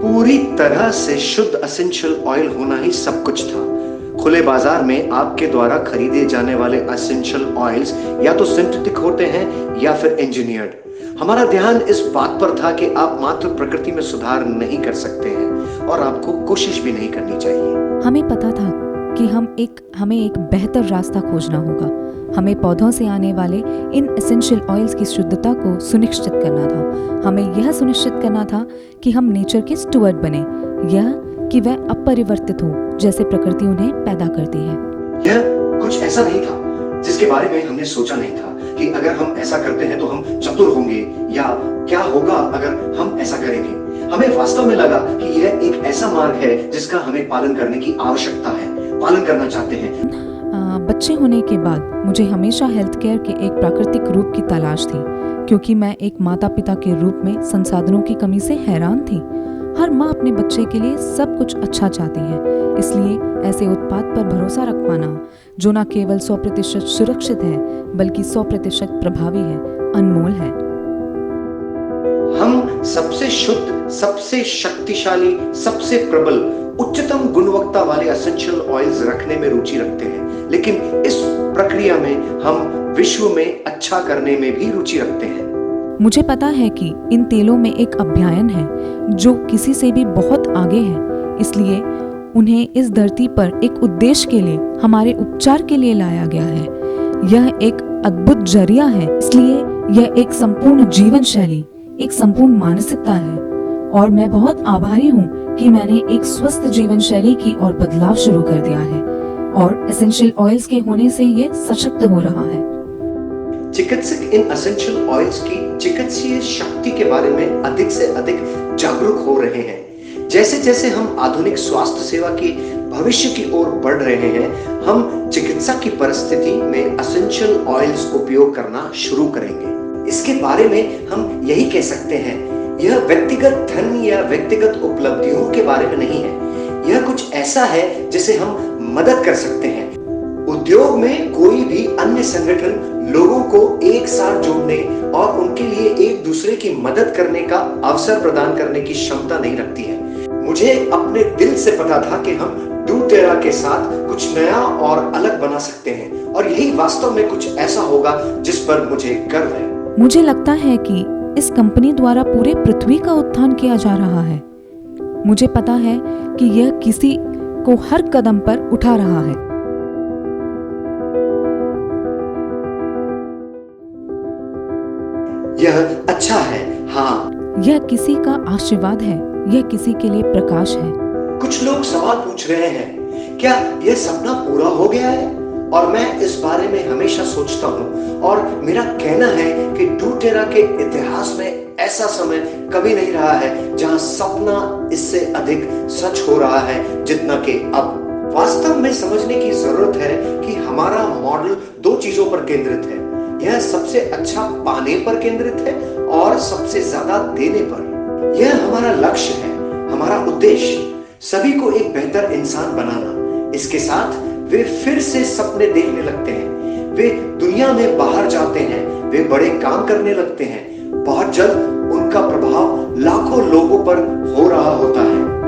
पूरी तरह से शुद्ध एसेंशियल ऑयल होना ही सब कुछ था। खुले बाजार में आपके द्वारा खरीदे जाने वाले एसेंशियल ऑयल्स या तो सिंथेटिक होते हैं या फिर इंजीनियर्ड। हमारा ध्यान इस बात पर था कि आप मात्र प्रकृति में सुधार नहीं कर सकते हैं और आपको कोशिश भी नहीं करनी चाहिए। हमें पता था कि हमें एक बेहतर रास्ता खोजना होगा। हमें पौधों से आने वाले इन एसेंशियल ऑयल्स की शुद्धता को सुनिश्चित करना था। हमें यह सुनिश्चित करना था कि हम नेचर के स्टुअर्ड बने, यह कि वह अपरिवर्तित हो जैसे प्रकृति उन्हें पैदा करती है। यह कुछ ऐसा नहीं था जिसके बारे में हमने सोचा नहीं था कि अगर हम ऐसा करते हैं तो हम चतुर होंगे या क्या होगा अगर हम ऐसा करेंगे। हमें वास्तव में लगा कि यह एक ऐसा मार्ग है जिसका हमें पालन करने की आवश्यकता है, पालन करना चाहते हैं। बच्चे होने के बाद मुझे हमेशा हेल्थ केयर के एक प्राकृतिक रूप की तलाश थी, क्योंकि मैं एक माता पिता के रूप में संसाधनों की कमी से हैरान थी। हर माँ अपने बच्चे के लिए सब कुछ अच्छा चाहती है, इसलिए ऐसे उत्पाद पर भरोसा रख पाना जो न केवल 100% सुरक्षित है बल्कि 100% प्रभावी है, अनमोल है। हम सबसे शुद्ध, सबसे शक्तिशाली, सबसे प्रबल, उच्चतम गुणवत्ता वाले एसेंशियल ऑयल्स रखने में रुचि रखते हैं, लेकिन इस प्रक्रिया में हम विश्व में अच्छा करने में भी रुचि रखते हैं। मुझे पता है कि इन तेलों में एक अभियान है जो किसी से भी बहुत आगे है, इसलिए उन्हें इस धरती पर एक उद्देश्य के लिए, हमारे उपचार के लिए लाया गया है। यह एक अद्भुत जरिया है, इसलिए यह एक संपूर्ण जीवन शैली, एक संपूर्ण मानसिकता है और मैं बहुत आभारी हूँ कि मैंने एक स्वस्थ जीवन शैली की ओर बदलाव शुरू कर दिया है और एसेंशियल ऑयल्स के होने से ये सशक्त हो रहा है। चिकित्सक इन एसेंशियल ऑयल्स की चिकित्सीय शक्ति के बारे में अधिक से अधिक जागरूक हो रहे हैं। जैसे जैसे हम आधुनिक स्वास्थ्य सेवा की भविष्य की ओर बढ़ रहे हैं, हम चिकित्सा की परिस्थिति में एसेंशियल ऑयल्स उपयोग करना शुरू करेंगे। इसके बारे में हम यही कह सकते हैं, यह व्यक्तिगत धन या व्यक्तिगत उपलब्धियों के बारे में नहीं है। यह कुछ ऐसा है जिसे हम मदद कर सकते हैं। उद्योग में कोई भी अन्य संगठन लोगों को एक साथ जोड़ने और उनके लिए एक दूसरे की मदद करने का अवसर प्रदान करने की क्षमता नहीं रखती है। मुझे अपने दिल से पता था कि हम डूटेरा के साथ कुछ नया और अलग बना सकते हैं और यही वास्तव में कुछ ऐसा होगा जिस पर मुझे गर्व है। मुझे लगता है कि इस कंपनी द्वारा पूरे पृथ्वी का उत्थान किया जा रहा है। मुझे पता है कि यह किसी को हर कदम पर उठा रहा है। यह अच्छा है, हाँ। यह किसी का आशीर्वाद है, यह किसी के लिए प्रकाश है। कुछ लोग सवाल पूछ रहे हैं, क्या यह सपना पूरा हो गया है? और मैं इस बारे में हमेशा सोचता हूँ और मेरा कहना है कि डूटेरा के इतिहास में ऐसा समय कभी नहीं रहा है जहां सपना इससे अधिक सच हो रहा है जितना कि अब। वास्तव में समझने की जरूरत है कि हमारा मॉडल दो चीजों पर केंद्रित है। यह सबसे अच्छा पाने पर केंद्रित है और सबसे ज्यादा देने पर। यह हमारा लक्ष्य है, हमारा उद्देश्य, सभी को एक बेहतर इंसान बनाना। इसके साथ वे फिर से सपने देखने लगते हैं, वे दुनिया में बाहर जाते हैं, वे बड़े काम करने लगते हैं। बहुत जल्द उनका प्रभाव लाखों लोगों पर हो रहा होता है।